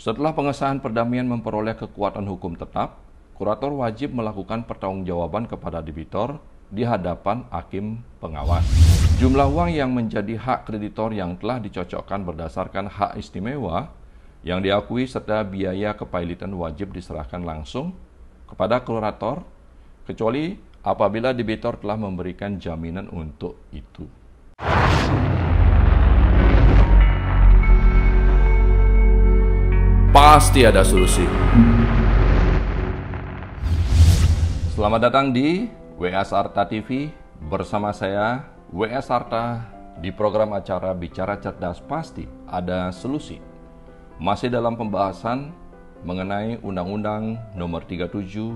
Setelah pengesahan perdamaian memperoleh kekuatan hukum tetap, kurator wajib melakukan pertanggungjawaban kepada debitor di hadapan hakim pengawas. Jumlah uang yang menjadi hak kreditor yang telah dicocokkan berdasarkan hak istimewa yang diakui serta biaya kepailitan wajib diserahkan langsung kepada kurator, kecuali apabila debitor telah memberikan jaminan untuk itu. Pasti ada solusi. Selamat datang di WS Arta TV bersama saya WS Arta di program acara Bicara Cerdas Pasti Ada Solusi. Masih dalam pembahasan mengenai Undang-Undang Nomor 37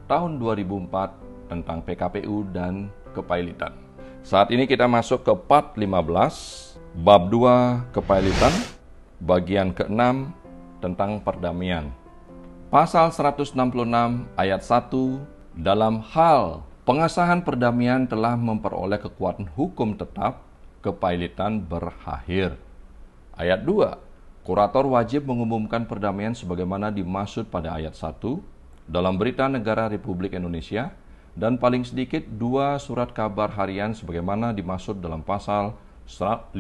Tahun 2004 tentang PKPU dan kepailitan. Saat ini kita masuk ke part 15, bab 2 kepailitan, bagian ke-6 tentang perdamaian. Pasal 166 ayat 1, dalam hal pengesahan perdamaian telah memperoleh kekuatan hukum tetap, kepailitan berakhir. Ayat 2, kurator wajib mengumumkan perdamaian sebagaimana dimaksud pada ayat 1 dalam Berita Negara Republik Indonesia dan paling sedikit 2 surat kabar harian sebagaimana dimaksud dalam pasal 15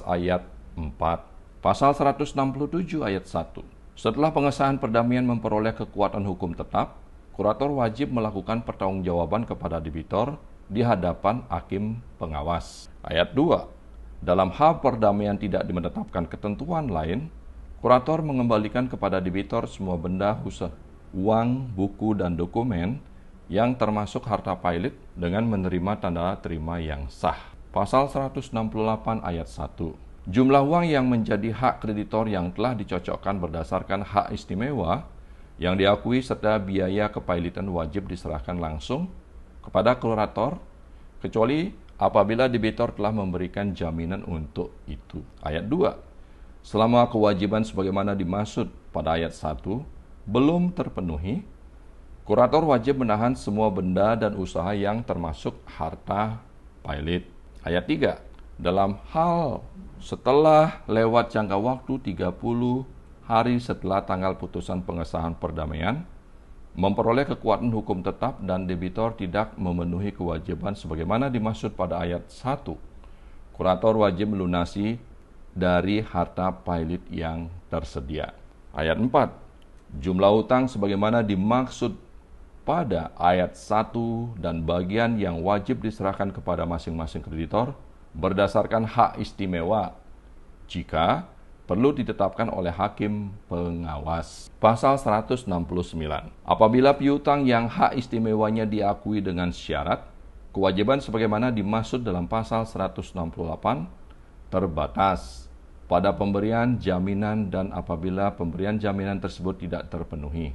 ayat 4. Pasal 167 ayat 1. Setelah pengesahan perdamaian memperoleh kekuatan hukum tetap, kurator wajib melakukan pertanggungjawaban kepada debitor di hadapan hakim pengawas. Ayat 2. Dalam hal perdamaian tidak menetapkan ketentuan lain, kurator mengembalikan kepada debitor semua benda usaha, uang, buku, dan dokumen yang termasuk harta pailit dengan menerima tanda terima yang sah. Pasal 168 ayat 1. Jumlah uang yang menjadi hak kreditor yang telah dicocokkan berdasarkan hak istimewa yang diakui serta biaya kepailitan wajib diserahkan langsung kepada kurator, kecuali apabila debitor telah memberikan jaminan untuk itu. Ayat 2. Selama kewajiban sebagaimana dimaksud pada ayat 1 belum terpenuhi, kurator wajib menahan semua benda dan usaha yang termasuk harta pailit. Ayat 3. Dalam hal setelah lewat jangka waktu 30 hari setelah tanggal putusan pengesahan perdamaian, memperoleh kekuatan hukum tetap dan debitor tidak memenuhi kewajiban sebagaimana dimaksud pada ayat 1, kurator wajib melunasi dari harta pailit yang tersedia. Ayat 4. Jumlah utang sebagaimana dimaksud pada ayat 1 dan bagian yang wajib diserahkan kepada masing-masing kreditor berdasarkan hak istimewa jika perlu ditetapkan oleh hakim pengawas. Pasal 169. Apabila piutang yang hak istimewanya diakui dengan syarat, kewajiban sebagaimana dimaksud dalam pasal 168 terbatas pada pemberian jaminan dan apabila pemberian jaminan tersebut tidak terpenuhi,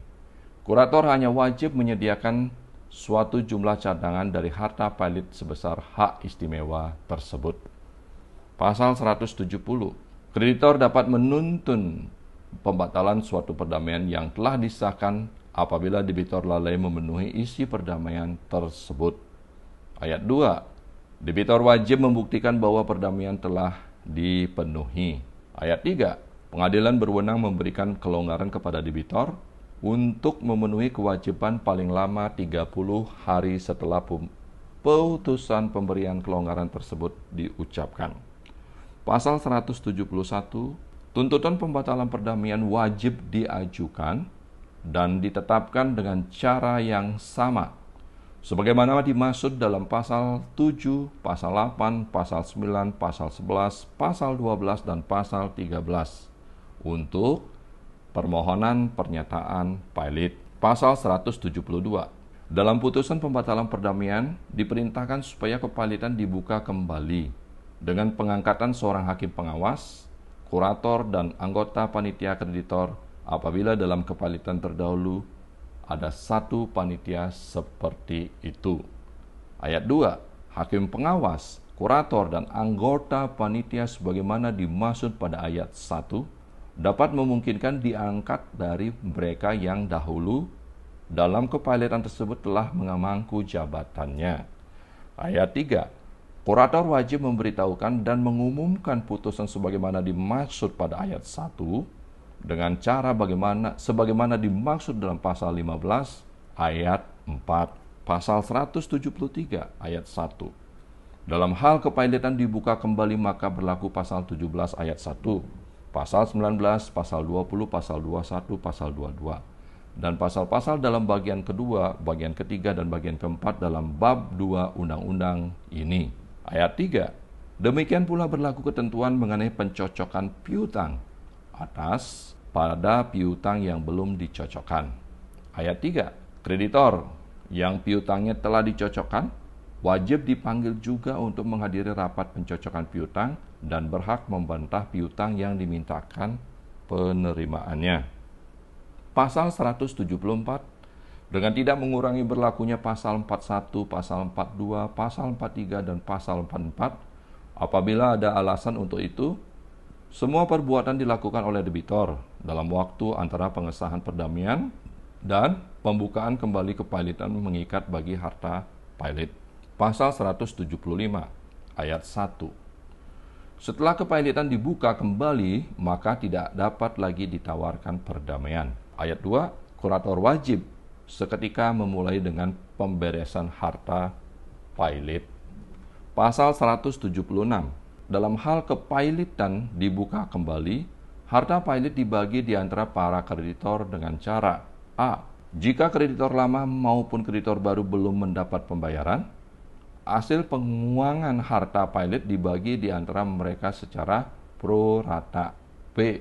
kurator hanya wajib menyediakan suatu jumlah cadangan dari harta pailit sebesar hak istimewa tersebut. Pasal 170. Kreditor dapat menuntun pembatalan suatu perdamaian yang telah disahkan apabila debitor lalai memenuhi isi perdamaian tersebut. Ayat 2. Debitor wajib membuktikan bahwa perdamaian telah dipenuhi. Ayat 3. Pengadilan berwenang memberikan kelonggaran kepada debitor untuk memenuhi kewajiban paling lama 30 hari setelah putusan pemberian kelonggaran tersebut diucapkan. Pasal 171, tuntutan pembatalan perdamaian wajib diajukan dan ditetapkan dengan cara yang sama, sebagaimana dimaksud dalam pasal 7, pasal 8, pasal 9, pasal 11, pasal 12, dan pasal 13 untuk permohonan pernyataan pailit. Pasal 172. Dalam putusan pembatalan perdamaian diperintahkan supaya kepailitan dibuka kembali dengan pengangkatan seorang hakim pengawas, kurator, dan anggota panitia kreditor apabila dalam kepailitan terdahulu ada satu panitia seperti itu. Ayat 2. Hakim pengawas, kurator, dan anggota panitia sebagaimana dimaksud pada ayat 1 dapat memungkinkan diangkat dari mereka yang dahulu dalam kepailitan tersebut telah mengamangku jabatannya. Ayat 3. Kurator wajib memberitahukan dan mengumumkan putusan sebagaimana dimaksud pada ayat 1 dengan cara sebagaimana dimaksud dalam pasal 15 ayat 4, pasal 173 ayat 1. Dalam hal kepilotan dibuka kembali maka berlaku pasal 17 ayat 1, pasal 19, pasal 20, pasal 21, pasal 22. Dan pasal-pasal dalam bagian kedua, bagian ketiga, dan bagian keempat dalam bab 2 undang-undang ini. Ayat 3. Demikian pula berlaku ketentuan mengenai pencocokan piutang atas pada piutang yang belum dicocokkan. Ayat 3. Kreditor yang piutangnya telah dicocokkan wajib dipanggil juga untuk menghadiri rapat pencocokan piutang dan berhak membantah piutang yang dimintakan penerimaannya. Pasal 174 dengan tidak mengurangi berlakunya pasal 41, pasal 42, pasal 43, dan pasal 44. Apabila ada alasan untuk itu, semua perbuatan dilakukan oleh debitor dalam waktu antara pengesahan perdamaian dan pembukaan kembali kepilotan mengikat bagi harta pilot. Pasal 175 ayat 1. Setelah kepilotan dibuka kembali, maka tidak dapat lagi ditawarkan perdamaian. Ayat 2, kurator wajib seketika memulai dengan pemberesan harta pilot. Pasal 176, dalam hal kepilotan dibuka kembali, harta pilot dibagi di antara para kreditor dengan cara A. Jika kreditor lama maupun kreditor baru belum mendapat pembayaran, hasil penguangan harta pilot dibagi di antara mereka secara pro rata. B.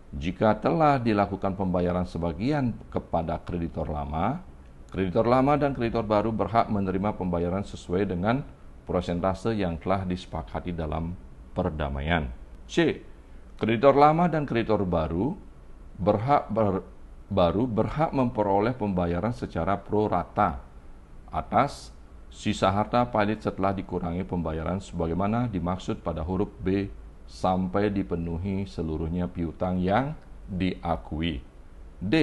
Jika telah dilakukan pembayaran sebagian kepada kreditor lama dan kreditor baru berhak menerima pembayaran sesuai dengan persentase yang telah disepakati dalam perdamaian. C. Kreditor lama dan kreditor baru berhak memperoleh pembayaran secara pro rata atas sisa harta pilot setelah dikurangi pembayaran sebagaimana dimaksud pada huruf B sampai dipenuhi seluruhnya piutang yang diakui. D.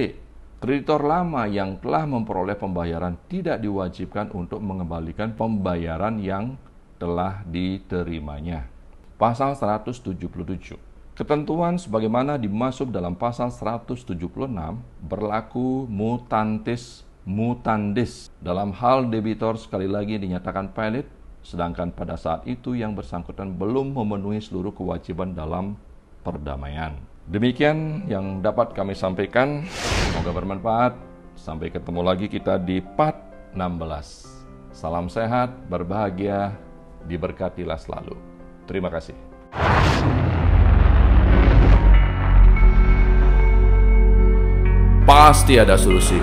Kreditor lama yang telah memperoleh pembayaran tidak diwajibkan untuk mengembalikan pembayaran yang telah diterimanya. Pasal 177. Ketentuan sebagaimana dimaksud dalam pasal 176 berlaku mutantis mutandis dalam hal debitor sekali lagi dinyatakan pilot, sedangkan pada saat itu yang bersangkutan belum memenuhi seluruh kewajiban dalam perdamaian. Demikian yang dapat kami sampaikan. Semoga bermanfaat. Sampai ketemu lagi kita di part 16. Salam sehat, berbahagia, diberkatilah selalu. Terima kasih. Pasti ada solusi.